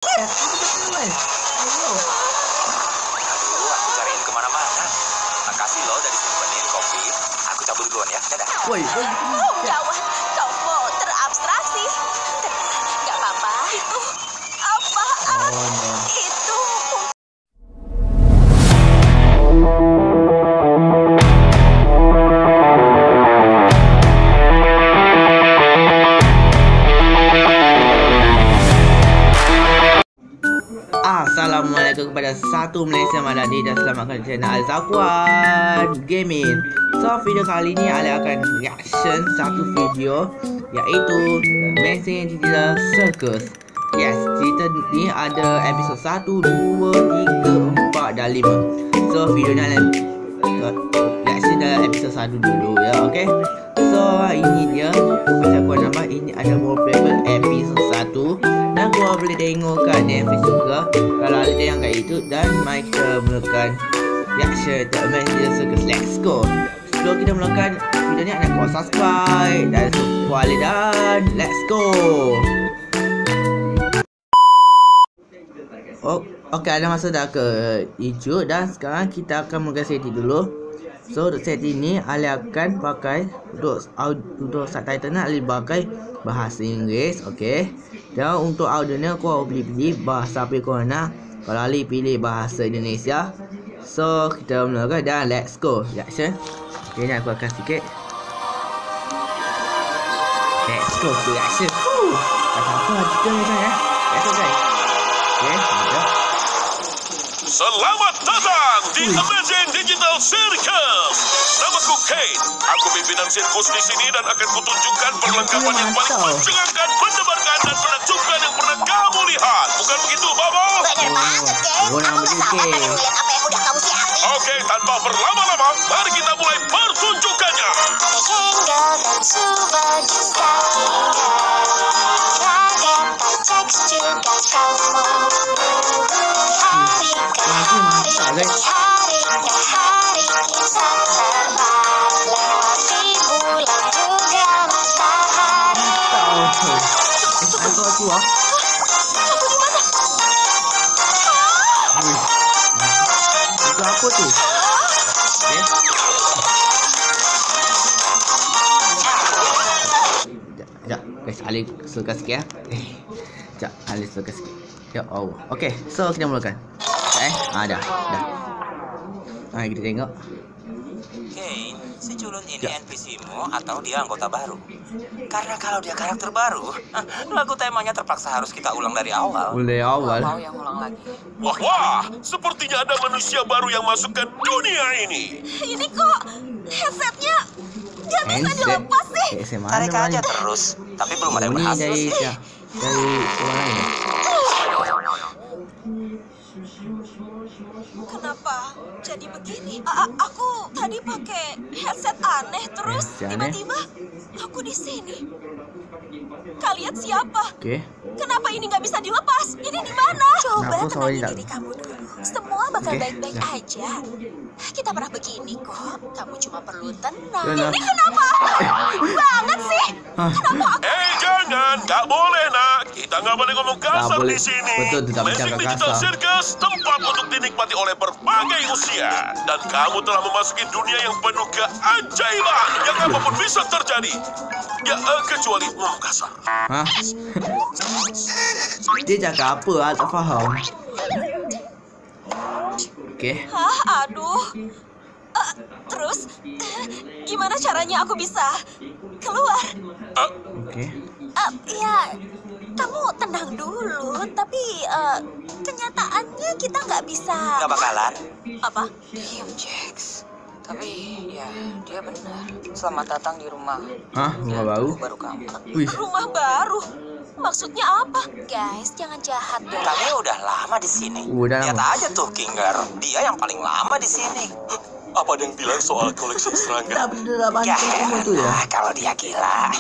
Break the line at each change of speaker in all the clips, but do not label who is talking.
Ayo.
Aduh, aku cariin kemana-mana. Makasih loh dari simpenin kopi. Aku cabut duluan ya. Dadah.
Woi,
Oh, gawat. Kau mau terabstraksi. Tenang, nggak apa-apa. Itu apaan? Itu
Assalamualaikum kepada satu Malaysia Madani dan selamat datang di channel Al-Zafwan Gaming. So video kali ini Ali akan reaction satu video iaitu Amazing Digital Circus. Yes, cerita ni ada episod 1, 2, 3, 4 dan 5. So video ni Ali reaction dalam episod 1 dulu ya, okay. So ini dia, macam korang nampak ini ada wallpaper episod 1. Dan korang boleh tengok kat Netflix juga kalau ada yang kat YouTube. Dan mereka melakukan reaction The Amazing Circus. Let's go. Sebelum kita mulakan video ni, anda korang subscribe dan support Ali dan let's go. Oh, okay, ada masa dah ke YouTube. Dan sekarang kita akan mulakan setting dulu. So untuk setting ni Ali akan pakai untuk subtitle ni Ali pakai bahasa Inggeris, okey. Dan untuk audio ni kau boleh pilih bahasa apa kau nak. Kalau Ali pilih bahasa Indonesia. So kita mulakan dan let's go. Reaction. Okay, ni aku akan sikit. Let's go to reaction. Tak apa kita ni ya. Let's go guys. Okay, mantap.
Selamat datang di Amazing Digital Circus. Namaku Kate. Aku pimpinan sirkus di sini dan akan kutunjukkan perlengkapan yang paling mencengangkan, mendebarkan dan menakjubkan yang pernah kamu lihat. Bukan begitu, Bobo?
benar banget, Ken. Aku udah sabar pengen lihat apa yang udah kamu siapin.
Oke, tanpa berlama-lama, mari kita mulai pertunjukannya.
Aku di mana? Itu apa tu? Okay. Sekejap, guys, Ali suka sikit ya. Sekejap, Ali suka sikit. Ya Allah. Okay, so kita mulakan. Dah. Mari kita tengok.
Kane, si culun ini NPC-mu atau dia anggota baru? Karena kalau dia karakter baru, lagu temanya terpaksa harus kita ulang dari awal.
Mulai awal.
Mau yang ulang lagi.
Wah, sepertinya ada manusia baru yang masuk ke dunia ini.
Ini kok headsetnya nggak bisa dilepas sih.
Tarik aja terus, tapi belum ada yang berhasil sih.
Dari orang lain.
Kenapa jadi begini? Aku tadi pakai headset aneh terus tiba-tiba aku di sini. Kalian siapa?
Oke.
Kenapa ini nggak bisa dilepas? Ini di mana? Coba
Kenapa soalnya
tenangin diri kamu dulu. Semua bakal baik-baik aja. Kita pernah begini kok. Kamu cuma perlu tenang. Ini kenapa? Banget sih. Kenapa aku?
Jangan, nggak boleh nak. Kita nggak boleh ngomong kasar
boleh.
di sini.
Betul, tidak
Amazing
bercakap
Digital
kasar.
Circus tempat untuk dinikmati oleh berbagai usia. Dan kamu telah memasuki dunia yang penuh keajaiban. Yang apapun bisa terjadi. Ya, kecuali ngomong kasar.
Hah? Dia cakap apa? Tak faham. Okey.
Hah, aduh. Terus, gimana caranya aku bisa keluar?
Okey.
Ya, kamu tenang dulu. Tapi kenyataannya kita nggak bisa.
Nggak bakalan.
Apa?
Diam, Jax. Tapi ya dia benar. Selamat datang di rumah.
Hah? Rumah baru?
Baru kamu.
Wih.
Rumah baru? Maksudnya apa? Guys, jangan jahat dong.
Kami udah lama di sini.
Udah
Lihat
lama.
aja tuh Kinger, dia yang paling lama di sini.
Apa ada yang bilang soal koleksi serangga?
Tak benda bantu kamu tu ya.
Kalau dia gila.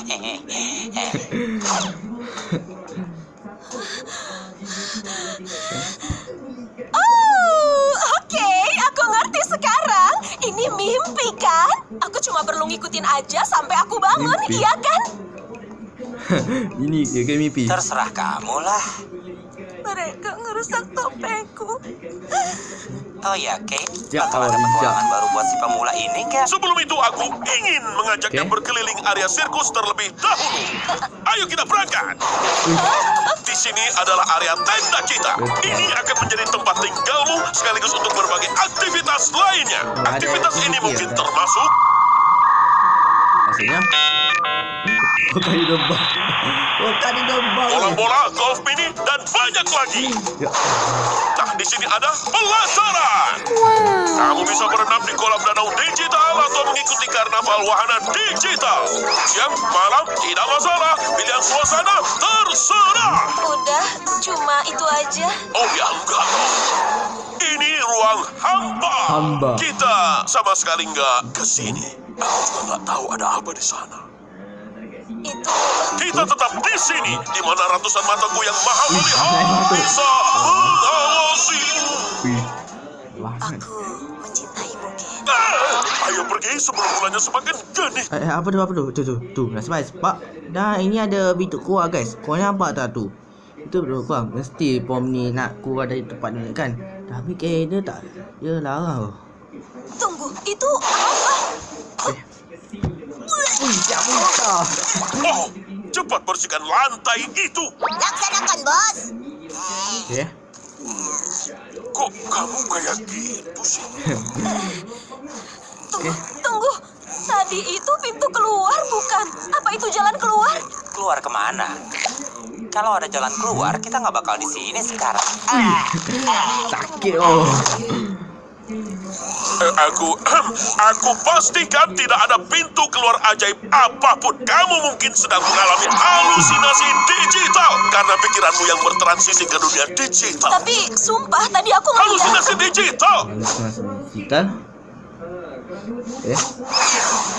Oh, oke, aku ngerti sekarang. Ini mimpi kan? Aku cuma perlu ngikutin aja sampai aku bangun,
Mimpi.
iya kan?
Ini dia kayak mimpi.
Terserah kamu lah.
tega ngerusak topengku.
Oh ya, Kane,
Ya,
bakal ada
oh,
petualangan baru buat si pemula ini kan?
Sebelum itu aku ingin mengajaknya
Oke.
berkeliling area sirkus terlebih dahulu. Ayo kita berangkat. Di sini adalah area tenda kita. Ini akan menjadi tempat tinggalmu sekaligus untuk berbagai aktivitas lainnya.
Ada
Aktivitas ini
aktivitas,
mungkin
ya.
termasuk
Maksudnya? Kali domba. Kali domba.
bola-bola, golf mini, dan banyak lagi.
Ya.
Nah, di sini ada pelajaran. Kamu bisa berenang di kolam danau digital atau mengikuti karnaval wahana digital. Siang, malam, tidak masalah. Pilihan suasana terserah.
Udah, cuma itu aja.
Oh ya, enggak. Ini ruang hamba.
Hamba.
Kita sama sekali nggak ke sini. Aku juga nggak tahu ada apa di sana.
Itu
Kita tetap di sini, di mana ratusan mataku yang maha melihat bisa mengawasimu.
Wih. Banget.
aku mencintaimu, Ken.
Ayo pergi sebelum bulannya semakin geni.
Apa tu? Tu. Nasib Pak. Dah ini ada pintu keluar guys. Kau nampak tak tu? Itu bro kau mesti pom ni nak keluar dari tempat ni kan. Tapi kayaknya tak. Dia larang.
Tunggu, itu apa?
Wih, siap muntah.
Oh, cepat bersihkan lantai itu.
Laksanakan, bos.
Okey.
Kok kamu kayak gitu sih?
Tunggu. Tadi itu pintu keluar, bukan? Apa itu jalan keluar?
Keluar kemana? Kalau ada jalan keluar, kita nggak bakal di sini sekarang.
Sakit oh.
Aku pastikan tidak ada pintu keluar ajaib apapun. Kamu mungkin sedang mengalami halusinasi digital karena pikiranmu yang bertransisi ke dunia digital.
Tapi sumpah tadi aku ngeliat.
Halusinasi digital.
Kita.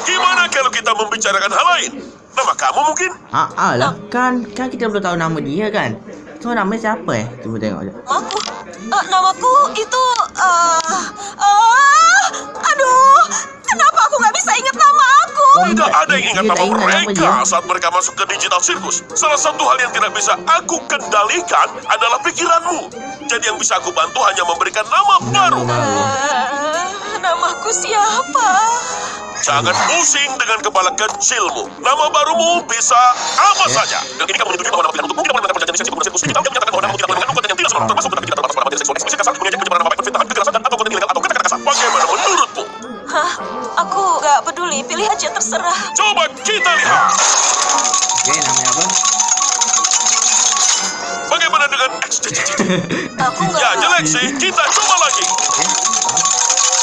Gimana kalau kita membicarakan hal lain? Nama kamu mungkin?
Lah kan kita belum tahu nama dia kan. So namanya siapa Cuba tengok je.
Namaku itu aduh, kenapa aku nggak bisa ingat nama aku?
Tidak ada yang ingat
Dia
nama
tak ingat nama
mereka
dia.
saat mereka masuk ke digital circus. Salah satu hal yang tidak bisa aku kendalikan adalah pikiranmu. Jadi yang bisa aku bantu hanya memberikan nama baru.
Namaku siapa?
Jangan pusing dengan kepala kecilmu. Nama barumu bisa apa saja. Dan ini kamu menyetujui bahwa nama pilihan untukmu tidak menggunakan perjanjian lisensi penggunaan sirkus digital yang menyatakan bahwa namamu tidak mengandung konten yang tidak senonoh termasuk tentang tidak terdapat selama seksual ekspresi kasar, mengejek, pencemaran nama baik, perfitnahan, kekerasan, dan atau konten ilegal atau kata-kata kasar. Bagaimana menurutmu?
Hah? Aku nggak peduli, pilih aja terserah.
Coba kita lihat.
Okey, namanya apa?
Bagaimana dengan
Aku nggak.
Ya, jelek sih. Kita coba lagi.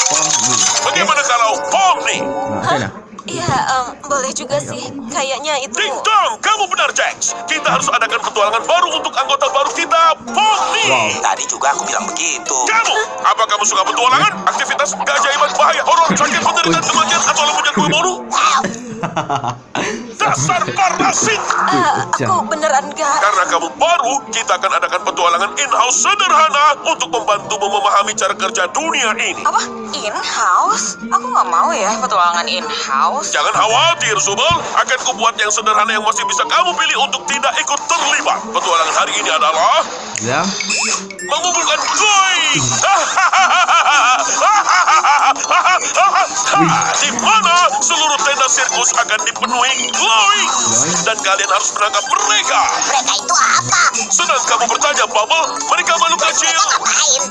Pom ni.
Bagaimana kalau Pomni?
Sana.
Ya, boleh juga sih. Kayaknya itu.
Ding dong, kamu benar, Jax. Kita harus adakan petualangan baru untuk anggota baru kita, Pomni.
Tadi juga aku bilang begitu.
Kamu, apa kamu suka petualangan, aktivitas, keajaiban, bahaya, horor, sakit, penderitaan, kematian, atau lembutnya kue bolu? Dasar parasit.
Aku beneran nggak.
Karena kamu baru, kita akan adakan petualangan in-house sederhana untuk membantumu memahami cara kerja dunia ini.
Apa? In-house? Aku nggak mau ya petualangan in-house.
Jangan khawatir, Subel. Akan kubuat yang sederhana yang masih bisa kamu pilih untuk tidak ikut terlibat. Petualangan hari ini adalah
Ya.
mengumpulkan koin. Di mana seluruh tenda sirkus akan dipenuhi glowing. Dan kalian harus menangkap mereka.
Mereka itu apa?
Senang kamu bertanya, Bubble. Mereka makhluk kecil.
Ngapain?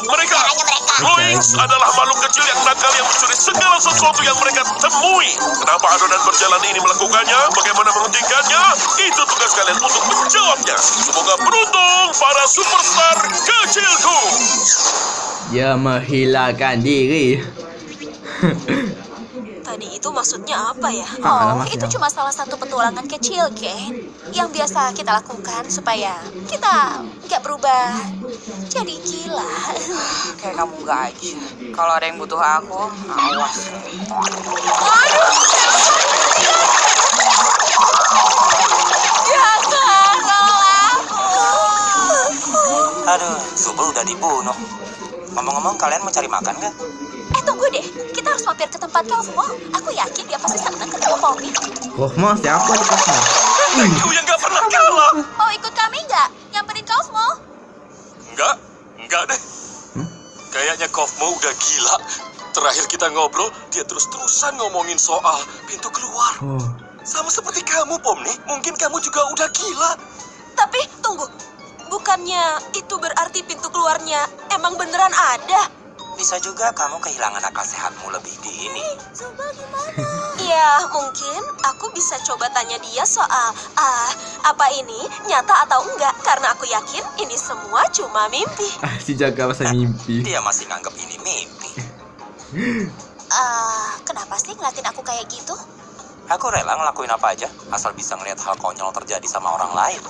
Mereka,
mereka.
glowings adalah makhluk kecil yang nakal yang mencuri segala sesuatu yang mereka temui. Kenapa adonan berjalan ini melakukannya? Bagaimana menghentikannya? Itu tugas kalian untuk menjawabnya. Semoga beruntung para superstar kecilku.
Dia menghilangkan diri.
Tadi itu maksudnya apa ya?
Oh,
itu cuma salah satu petualangan kecil, Ken. Yang biasa kita lakukan supaya kita nggak berubah jadi gila.
Kayak kamu nggak aja. Kalau ada yang butuh aku, awas.
Jangan aku.
Aduh, Subel udah dibunuh. Ngomong-ngomong, kalian mau cari makan nggak?
Tunggu deh. Kita harus mampir ke tempat Kaufmo. Aku yakin dia pasti senang ketemu Pomni.
Kohma siapa di Kohma?
Aku yang gak pernah kalah.
Mau ikut kami nggak? Nyamperin Kaufmo?
Enggak deh. Kayaknya Kofmo udah gila. Terakhir kita ngobrol, dia terus-terusan ngomongin soal pintu keluar. Sama seperti kamu, Pomni. Mungkin kamu juga udah gila.
Tapi tunggu, bukannya itu berarti pintu keluarnya emang beneran ada?
Bisa juga kamu kehilangan akal sehatmu lebih dini.
Coba gimana? Iya, mungkin aku bisa coba tanya dia soal apa ini nyata atau enggak, karena aku yakin ini semua cuma mimpi.
Si jaga masa mimpi.
Dia masih nganggap ini mimpi.
Kenapa sih ngeliatin aku kayak gitu?
Aku rela ngelakuin apa aja, asal bisa ngelihat hal konyol terjadi sama orang lain.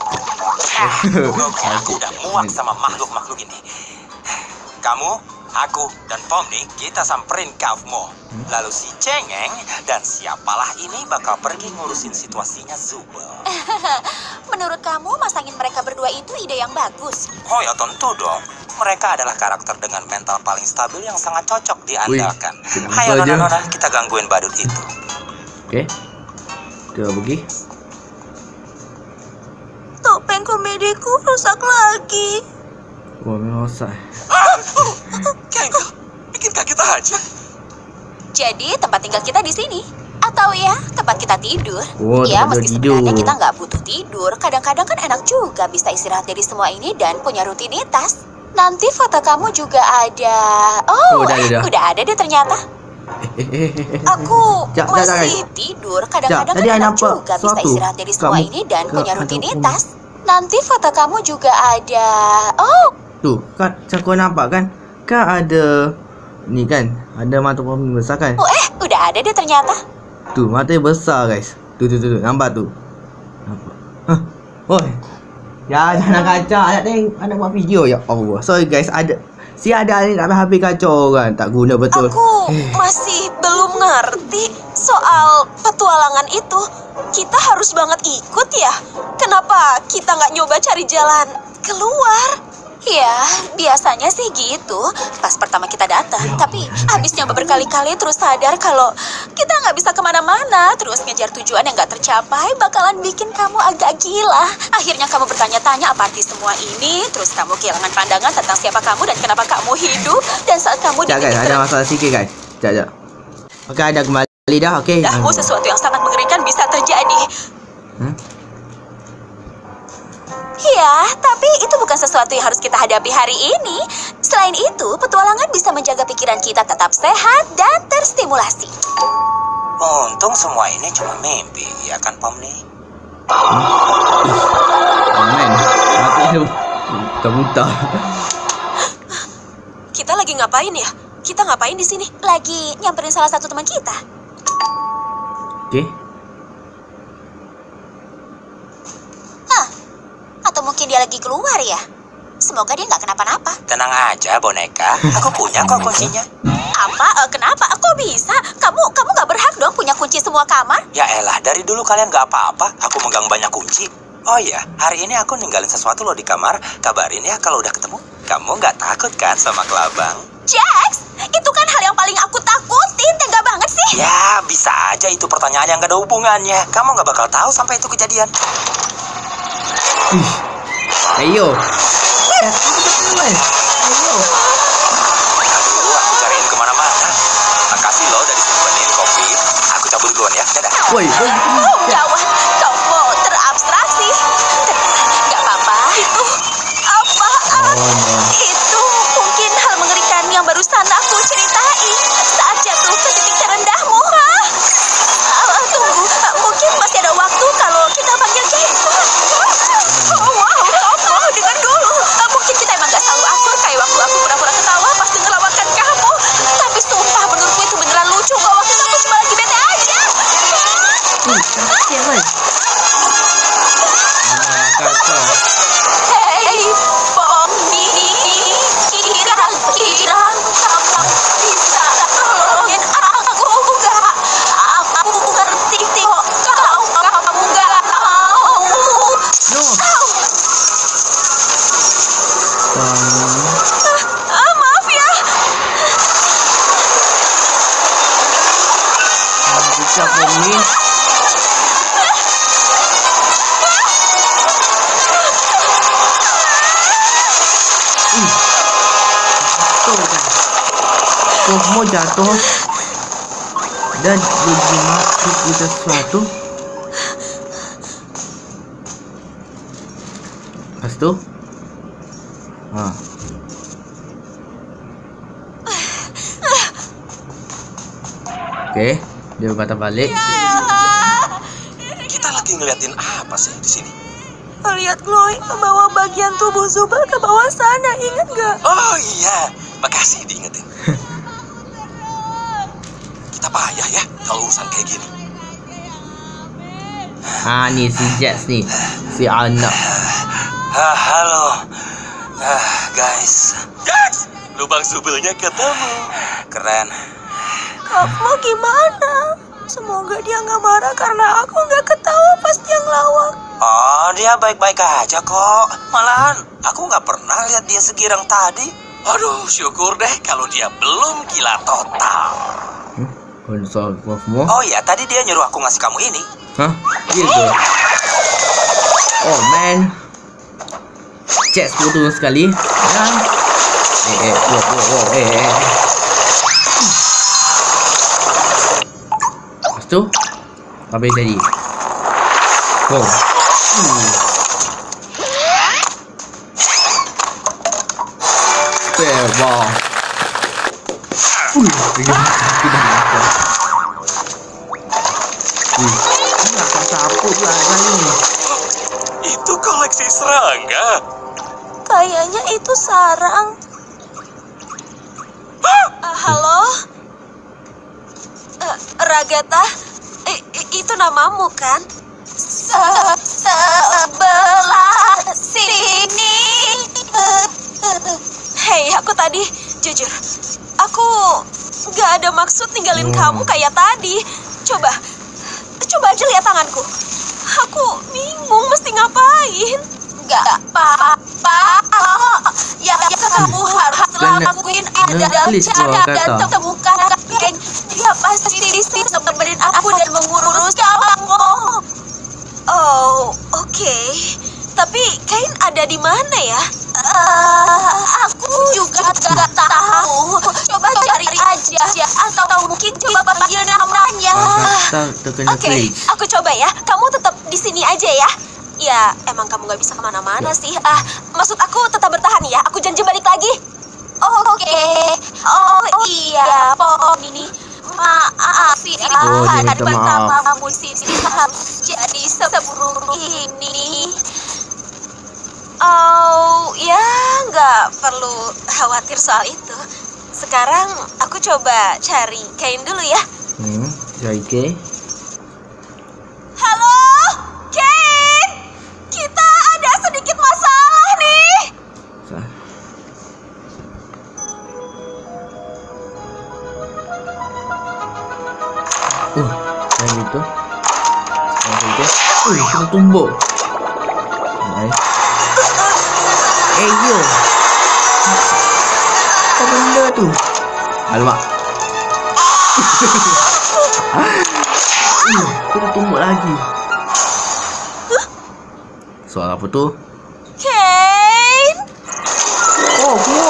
Aku udah muak sama makhluk-makhluk ini. Kamu, aku, dan Pomni, kita samperin Kofmo. Lalu si Cengeng dan siapalah ini bakal pergi ngurusin situasinya Zubul.
Menurut kamu masangin mereka berdua itu ide yang bagus?
Oh ya tentu dong. Mereka adalah karakter dengan mental paling stabil yang sangat cocok diandalkan. Hayo nona, kita gangguin badut itu.
Oke. Kita pergi.
Topeng komediku rusak lagi.
Wah, memang rusak.
Kengkel, bikin kaget aja.
Jadi tempat tinggal kita di sini. Atau ya, tempat kita tidur.
Oh,
ya,
tempat
meski
tidur.
sebenarnya kita nggak butuh tidur, kadang-kadang kan enak juga bisa istirahat dari semua ini dan punya rutinitas. Nanti foto kamu juga ada. Oh, udah ada deh ternyata. Aku masih tidur, kadang-kadang kan enak juga bisa istirahat dari semua ini dan punya rutinitas. Nanti foto kamu juga ada. Oh,
tuh, kan aku nampak kan? Kan ada ni kan, ada mata Pomni besar kan?
udah ada deh ternyata.
Tuh, matanya besar guys. Tuh, nampak tu. Nampak. Hah. Oi. Ya, jangan kacau. Anak buat video ya Allah. Sorry guys, ada ni tak habis kacau orang. Tak guna betul.
Aku masih belum ngerti soal petualangan itu. Kita harus banget ikut ya. Kenapa kita nggak nyoba cari jalan keluar? Ya, biasanya sih gitu pas pertama kita datang. Tapi habis nyoba berkali-kali terus sadar kalau kita nggak bisa kemana-mana. Terus ngejar tujuan yang nggak tercapai bakalan bikin kamu agak gila. Akhirnya kamu bertanya-tanya apa arti semua ini. Terus kamu kehilangan pandangan tentang siapa kamu dan kenapa kamu hidup. Dan saat kamu
guys, ada masalah sikit guys. Sekejap. Oke, ada kembali dah. Oke.
Sesuatu yang sangat mengerikan bisa terjadi. Ya, tapi itu bukan sesuatu yang harus kita hadapi hari ini. Selain itu, petualangan bisa menjaga pikiran kita tetap sehat dan terstimulasi.
Untung semua ini cuma mimpi, ya kan Pomni?
Amen. Mati tu. Muntah.
Kita lagi ngapain ya? Kita ngapain di sini? Lagi nyamperin salah satu teman kita.
Oke.
Atau mungkin dia lagi keluar ya? Semoga dia nggak kenapa-napa.
Tenang aja boneka, aku punya kok kuncinya.
Apa? Kenapa? Kok bisa? Kamu nggak berhak dong punya kunci semua kamar?
Ya elah, dari dulu kalian nggak apa-apa. Aku megang banyak kunci. Oh iya, hari ini aku ninggalin sesuatu loh di kamar. Kabarin ya kalau udah ketemu. Kamu nggak takut kan sama kelabang?
Jax, itu kan hal yang paling aku takutin. Tega banget sih.
Ya, bisa aja itu pertanyaan yang gak ada hubungannya. Kamu nggak bakal tahu sampai itu kejadian.
Ayo.
Aduh, aku cariin kemana-mana. Makasih loh dari simpenin kopi. Aku cabut duluan ya. Dadah.
Woi.
Gawat, kau mau terabstraksi. Nggak apa-apa. Itu apaan? Itu mungkin hal mengerikan yang barusan aku ceritain saat jatuh ke titik terendahmu. Tunggu, mungkin masih ada waktu kalau kita panggil Jacob. Wow, dengar dulu. Mungkin kita emang gak selalu akur kayak waktu aku pura-pura ketawa pas denger lawakan kamu. Tapi sumpah menurutku itu beneran lucu kok. Waktu itu aku cuma lagi bete aja. Hei, Pomni, kira-kira kamu bisa tolongin aku gak? Aku ngerti kok kamu gak mau. Maaf ya.
Bisa Pomni. Tuh kan. Cosmo jatuh dan berjimat sesuatu. Lepas tu Oke, dia berkata balik.
Kita lagi ngeliatin apa sih di sini?
Lihat Chloe membawa bagian tubuh Zubal ke bawah sana, ingat nggak?
Oh iya, makasih diingetin. Kita payah ya kalau urusan kayak gini.
Nih si Jax nih, si anak.
Halo, guys. Jax, lubang subelnya ketemu. Keren.
Kamu gimana? Semoga dia nggak marah karena aku nggak ketawa pas dia ngelawak.
Oh, dia baik-baik aja kok. Malahan, aku nggak pernah lihat dia segirang tadi. Aduh, syukur deh kalau dia belum gila total. Oh iya, tadi dia nyuruh aku ngasih kamu ini.
Hah? Gitu. Oh man, Jax bodoh sekali. Lepas tu apa yang jadi? Wow.
Itu koleksi serangga.
Kayaknya itu sarang. Halo? Ragatha, itu namamu kan? Sebelah sini. Hei, aku tadi, jujur, aku gak ada maksud ninggalin kamu kayak tadi. Coba aja lihat tanganku. Aku bingung mesti ngapain. Gak apa-apa. Yang kamu harus lakuin adalah cara dan temukan Kain. Dia pasti di sini nemenin aku dan mengurus kamu. Oh, oke. Tapi Kain ada di mana ya? Aku juga gak tahu. Coba cari aja. Atau mungkin coba panggil namanya. Oke, aku coba ya. Kamu tetap di sini aja ya. Ya, emang kamu gak bisa kemana-mana sih. Maksud aku tetap bertahan ya. Aku janji balik lagi. Oke. Oh iya, Pom ini. Maaf ya, hari pertama kamu di sini harus jadi seburuk ini. Oh ya, nggak perlu khawatir soal itu. Sekarang aku coba cari Kain dulu ya.
Cari Kain.
Halo, Kain. Kita ada sedikit masalah nih.
Kayak gitu. Kena tumbuk. Nice. Yo. Apa benda tu? Alamak. Kena tumbuk lagi. Soal apa tu?
Kain.
Oh, no.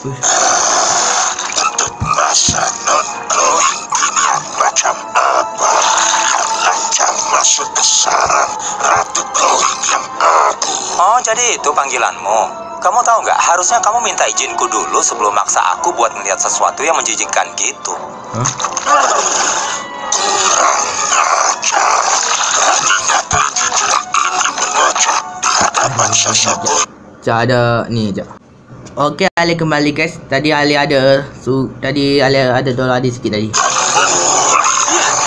Untuk masa non-glowing ini yang macam apa? Lancar masuk ke sarang Ratu Glowing yang abu.
Oh, jadi itu panggilanmu. Kamu tahu nggak? Harusnya kamu minta izinku dulu sebelum maksa aku buat melihat sesuatu yang menjijikkan gitu.
Kurang ajar. Beraninya perjujuran ini mengocok di hadapan sesepuh.
Ada ni je. Okey, Ali kembali guys. Tadi Ali ada tolak adik sikit tadi.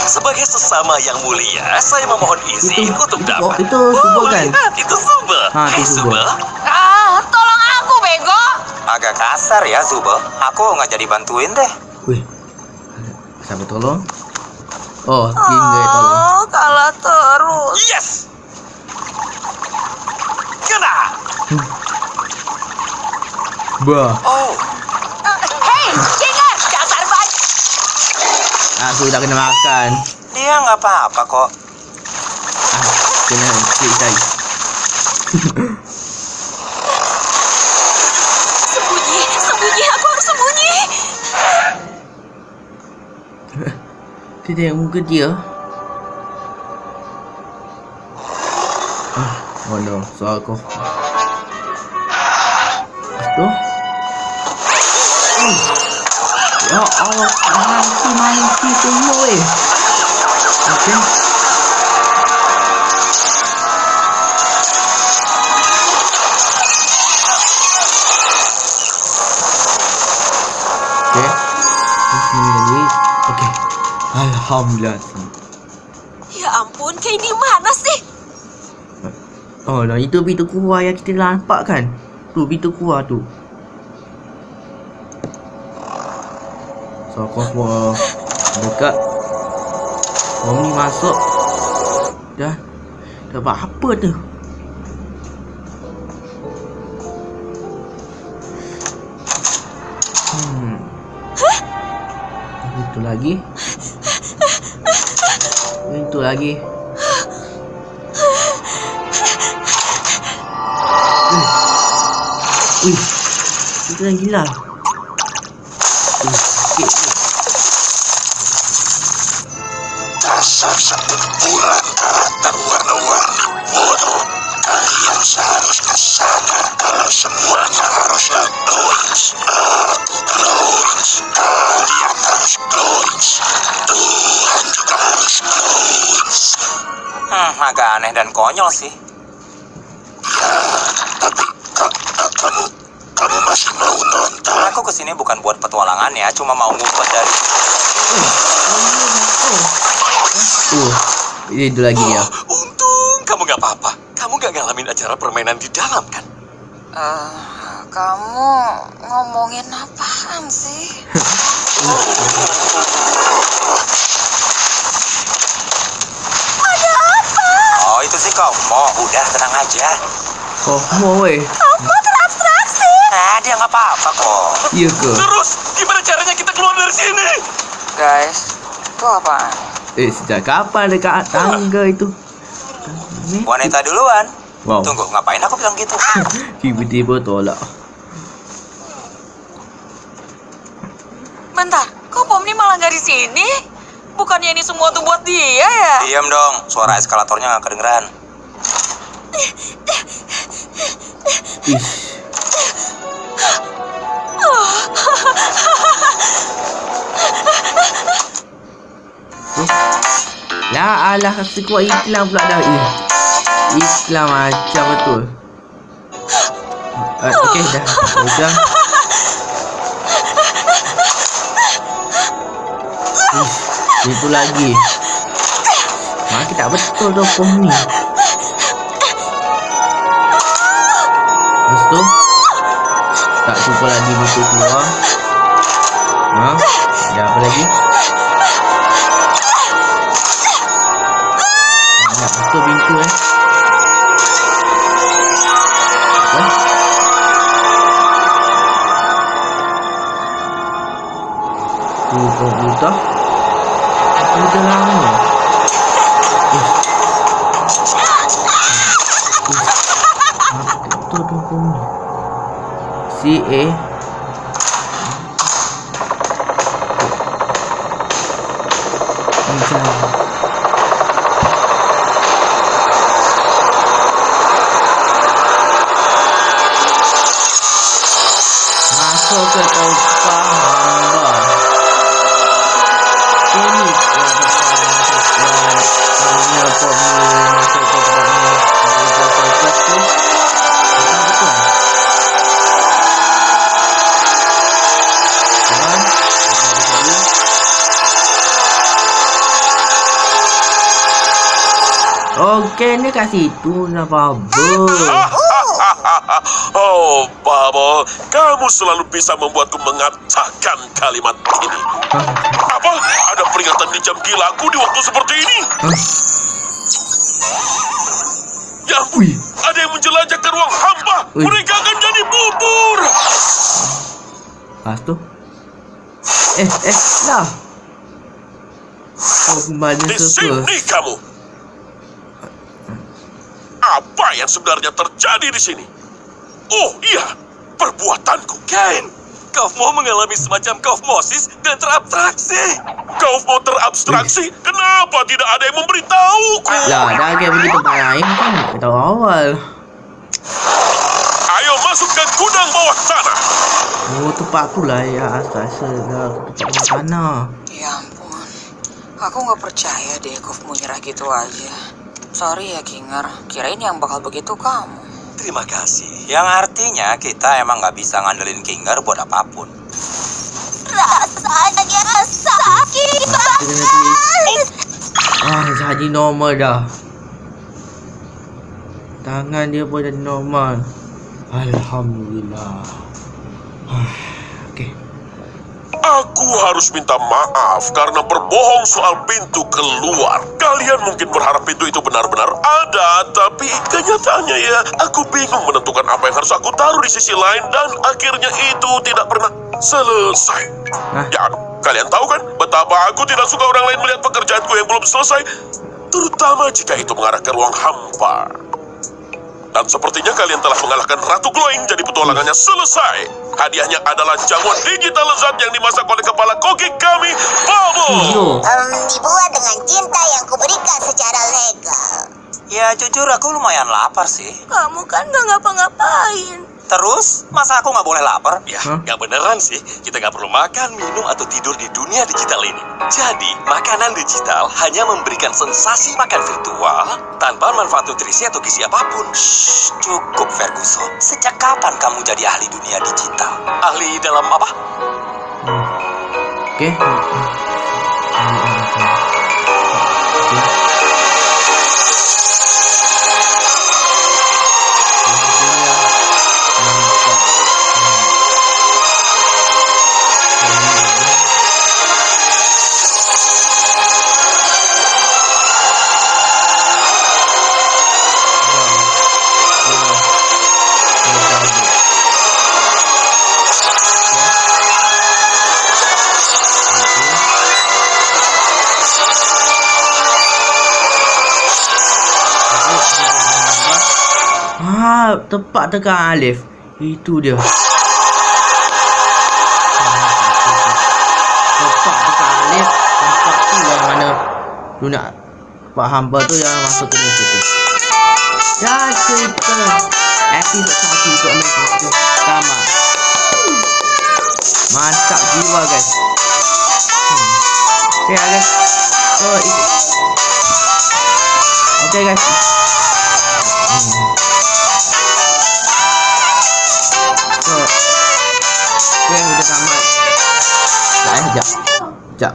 Sebagai sesama yang mulia, saya memohon izin untuk dapat.
Itu Subel kan?
Itu Subel.
Itu Subel.
Tolong aku, bego.
Agak kasar ya, Subel. Aku nggak jadi bantuin deh.
Wih. Siapa tolong? Oh, Ginga tolong.
Kalah terus.
Yes. Kena.
Bah.
Oh.
Hei, Jingar, dasar baik.
Sudah kena makan.
Dia nggak apa-apa kok.
Kena klik tadi.
Sembunyi, sembunyi, aku harus sembunyi.
Kita tengok muka dia. Oh no, soal kau. Aduh. Ya Allah, mati semua weh. Okay. Okay. Okay. Alhamdulillah.
Ya ampun, Kay di mana sih?
Oh, nah itu pintu keluar yang kita nampak kan? Tu pintu keluar tu. So, kau keluar dekat. Om ni masuk. Dah. Dapat apa tu? Itu lagi. Itu lagi. Wih, itu yang gila. Sikit ni.
Dasar satu bulan karakter warna-warni bodoh. Kalian seharusnya sadar kalau semuanya harusnya glowings. Glowings. Kalian harus glowings. Tuhan juga harus glowings.
Agak aneh dan konyol sih.
Ya, tapi kamu masih mau nonton?
Aku kesini bukan buat petualangan ya, cuma mau ngumpet dari...
Itu lagi dia.
Untung kamu nggak apa-apa. Kamu nggak ngalamin acara permainan di dalam kan?
Kamu ngomongin apaan sih?
Oh, itu sih Kaufmo. Udah, tenang aja.
Oh, mau weh.
Kamu terabstraksi.
Nah, dia nggak apa-apa kok.
Iya ke?
Terus, gimana caranya kita keluar dari sini?
Guys, itu apaan?
Sejak kapan dekat tangga itu?
Wanita duluan.
Wow.
Tunggu, ngapain aku bilang gitu?
Tiba-tiba tolak.
Bentar, kok Pomni malah nggak di sini? Bukannya ini semua tuh buat dia ya?
Diam dong, suara eskalatornya nggak kedengeran.
Ish. Lah alah, rasa kuat iklan pula dah. Iklan macam betul. Okey dah. Udah. Itu lagi. Makin tak betul dah pom ni. Lepas tu tak jumpa lagi buku keluar. Ya apa lagi? Nak betul pintu komputer. Komputer lama. Betul tu pom ni. CA masuk ke tempat hamba. Ini Okey, ni kat situ lah, Bubble.
Oh, Bubble, kamu selalu bisa membuatku mengatakan kalimat ini. Apa? Ada peringatan di jam gilaku di waktu seperti ini? Ya ampun, ada yang menjelajah ke ruang hampa. Mereka akan jadi bubur.
Lepas tu lah. Oh, kembali
Di sini kamu. apa yang sebenarnya terjadi di sini. Oh iya, perbuatanku.
Kane, Kaufmo mengalami semacam kaufmosis dan terabstraksi.
Kaufmo terabstraksi? Kenapa tidak ada yang memberitahuku?
Lah, dah game ini tempat lain kan tak tahu awal.
Ayo masuk ke gudang bawah tanah.
Oh, tempat tu lah ya. Asal dah tempat mana.
Ya ampun, aku nggak percaya deh Kaufmo nyerah gitu aja. Sorry ya Kinger, kirain yang bakal begitu kamu.
Terima kasih. Yang artinya kita emang nggak bisa ngandelin Kinger buat apapun.
Rasanya sakit
banget. Jadi normal dah. Tangan dia pun jadi normal. Alhamdulillah. Okey.
Aku harus minta maaf karena berbohong soal pintu keluar. Kalian mungkin berharap pintu itu benar-benar ada, tapi kenyataannya ya, aku bingung menentukan apa yang harus aku taruh di sisi lain dan akhirnya itu tidak pernah selesai. Ya, kalian tahu kan betapa aku tidak suka orang lain melihat pekerjaanku yang belum selesai, terutama jika itu mengarah ke ruang hampa. Dan sepertinya kalian telah mengalahkan Ratu Glowing, jadi petualangannya selesai. Hadiahnya adalah jamuan digital lezat yang dimasak oleh kepala koki kami, Bubble.
Dibuat dengan cinta yang kuberikan secara legal.
Ya jujur aku lumayan lapar sih.
Kamu kan gak ngapa-ngapain.
Terus, masa aku nggak boleh lapar?
Ya, nggak beneran sih. Kita nggak perlu makan, minum, atau tidur di dunia digital ini. Jadi, makanan digital hanya memberikan sensasi makan virtual tanpa manfaat nutrisi atau gizi apapun.
Shh, cukup Ferguson. Sejak kapan kamu jadi ahli dunia digital?
Ahli dalam apa?
Okey. Tepat tekan Alif. Itu dia. Tepat tekan Alif. Tempat tu yang mana lu nak Pak hamba tu yang masuk ke situ. Dah cerita episod 1 untuk episod itu sama. Mantap jiwa guys. Okay guys. So itu. Okay guys. Okay, udah tamat. Sekejap.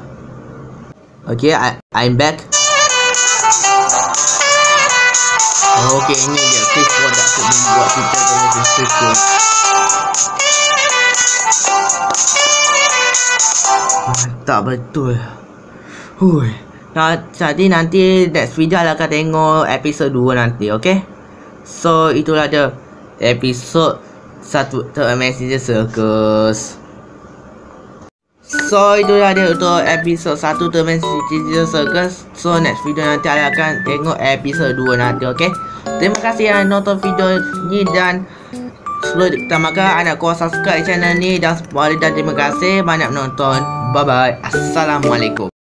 Okay, I'm back. Okay, ini dia Chris Production membuat kita dengan sesuatu. Mantap betul. Nah, jadi nanti next video akan tengok episod 2 nanti, okay? So, itulah dia episod 1 The Amazing Circus. So itulah dia untuk episod 1 The Amazing Circus. So next video nanti akan tengok episod 2 nanti, okay? Terima kasih yang nonton video ni dan sebelum utamakan anda kuasa subscribe channel ni dan terima kasih banyak menonton. Bye bye. Assalamualaikum.